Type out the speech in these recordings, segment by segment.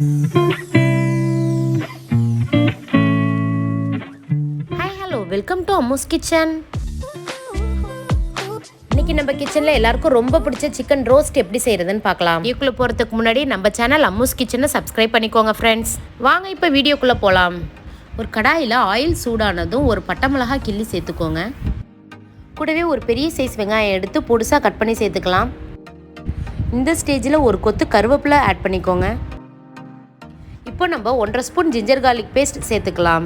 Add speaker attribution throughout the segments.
Speaker 1: Hi hello welcome to Ammu's kitchen. இன்னைக்கு நம்ம கிச்சனில் எல்லாருக்கும் ரொம்ப பிடிச்ச சிக்கன் ரோஸ்ட் எப்படி செய்கிறதுன்னு பார்க்கலாம். வீடியோக்குள்ளே போகிறதுக்கு முன்னாடி நம்ம சேனல் அம்முஸ் கிச்சனை சப்ஸ்கிரைப் பண்ணிக்கோங்க ஃப்ரெண்ட்ஸ். வாங்க இப்போ வீடியோக்குள்ளே போகலாம். ஒரு கடாயில் ஆயில் சூடானதும் ஒரு பட்டை மிளகாய் கிள்ளி சேர்த்துக்கோங்க. கூடவே ஒரு பெரிய சைஸ் வெங்காயம் எடுத்து பொடிசாக கட் பண்ணி சேர்த்துக்கலாம். இந்த ஸ்டேஜில் ஒரு கொத்து கருவேப்பிலை ஆட் பண்ணிக்கோங்க. இப்போ நம்ம 1.5 ஸ்பூன் ஜிஞ்சர் கார்லிக் பேஸ்ட் சேர்த்துக்கலாம்.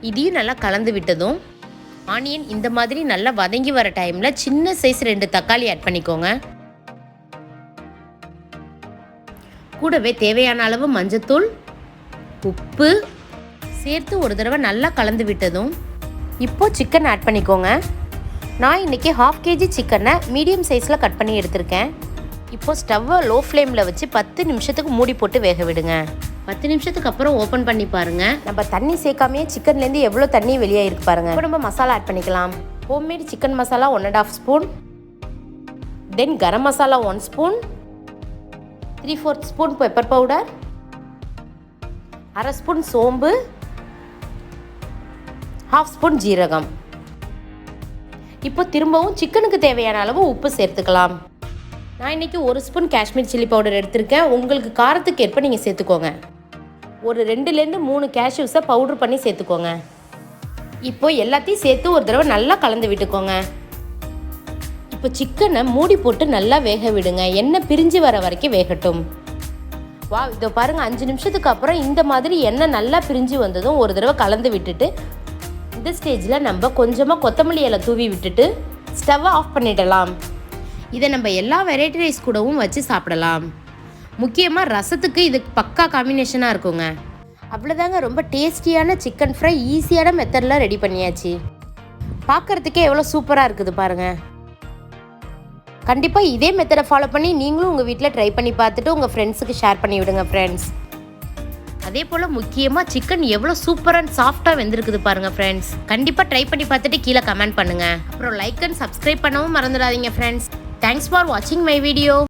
Speaker 1: இதையும் நல்லா கலந்து விட்டதும் ஆனியன் இந்த மாதிரி நல்லா வதங்கி வர டைமில் சின்ன சைஸ் 2 தக்காளி ஆட் பண்ணிக்கோங்க. கூடவே தேவையான அளவு மஞ்சத்தூள், உப்பு சேர்த்து ஒரு தடவை நல்லா கலந்து விட்டதும் இப்போ சிக்கன் ஆட் பண்ணிக்கோங்க. நான் இன்றைக்கி 1/2 kg சிக்கனை மீடியம் சைஸில் கட் பண்ணி எடுத்திருக்கேன். இப்போது ஸ்டவ்வை லோ ஃப்ளேமில் வச்சு 10 நிமிஷத்துக்கு மூடி போட்டு வேக விடுங்க. 10 நிமிஷத்துக்கு அப்புறம் ஓப்பன் பண்ணி பாருங்கள். நம்ம தண்ணி சேர்க்காமையே சிக்கன்லேருந்து எவ்வளோ தண்ணி வெளியாகிருக்கு பாருங்கள். இப்போ நம்ம மசாலா ஆட் பண்ணிக்கலாம். Homemade chicken masala 1.5 spoon, then garam masala 1 spoon, 3/4 spoon pepper powder, 1/2 spoon சோம்பு, 1/2 ஸ்பூன் ஜீரகம். இப்போ திரும்பவும் சிக்கனுக்கு தேவையான அளவு உப்பு சேர்த்துக்கலாம். நான் இன்றைக்கி 1 ஸ்பூன் காஷ்மீர் சில்லி பவுடர் எடுத்திருக்கேன். உங்களுக்கு காரத்துக்கு ஏற்ப நீங்கள் சேர்த்துக்கோங்க. ஒரு 2லேருந்து 3 கேஷ்யூஸை பவுட்ரு பண்ணி சேர்த்துக்கோங்க. இப்போ எல்லாத்தையும் சேர்த்து ஒரு தடவை நல்லா கலந்து விட்டுக்கோங்க. இப்போ சிக்கனை மூடி போட்டு நல்லா வேக விடுங்க. எண்ணெய் பிரிஞ்சு வர வரைக்கும் வேகட்டும். வா, இதை பாருங்கள். 5 நிமிஷத்துக்கு அப்புறம் இந்த மாதிரி எண்ணெய் நல்லா பிரிஞ்சு வந்ததும் ஒரு தடவை கலந்து விட்டுட்டு இந்த ஸ்டேஜில் நம்ம கொஞ்சமாக கொத்தமல்லி இலை தூவி விட்டுட்டு ஸ்டவ்வை ஆஃப் பண்ணிடலாம். இதை நம்ம எல்லா வெரைட்டி ரைஸ் கூடவும் வச்சு சாப்பிடலாம். முக்கியமாக ரசத்துக்கு இது பக்கா காம்பினேஷனாக இருக்குங்க. அவ்வளோதாங்க, ரொம்ப டேஸ்டியான சிக்கன் ஃப்ரை ஈஸியான மெத்தடில் ரெடி பண்ணியாச்சு. பார்க்குறதுக்கே எவ்வளோ சூப்பராக இருக்குது பாருங்கள். கண்டிப்பாக இதே மெத்தடை ஃபாலோ பண்ணி நீங்களும் உங்கள் வீட்டில் ட்ரை பண்ணி பார்த்துட்டு உங்கள் ஃப்ரெண்ட்ஸுக்கு ஷேர் பண்ணி விடுங்க ஃப்ரெண்ட்ஸ். அதே போல் முக்கியமாக சிக்கன் எவ்வளோ சூப்பர் அண்ட் சாஃப்டாக வெந்திருக்குது பாருங்கள் ஃப்ரெண்ட்ஸ். கண்டிப்பாக ட்ரை பண்ணி பார்த்துட்டு கீழே கமெண்ட் பண்ணுங்கள். அப்புறம் லைக் அண்ட் சப்ஸ்கிரைப் பண்ணவும் மறந்துடாதீங்க ஃப்ரெண்ட்ஸ். தேங்க்ஸ் ஃபார் வாட்சிங் மை வீடியோ.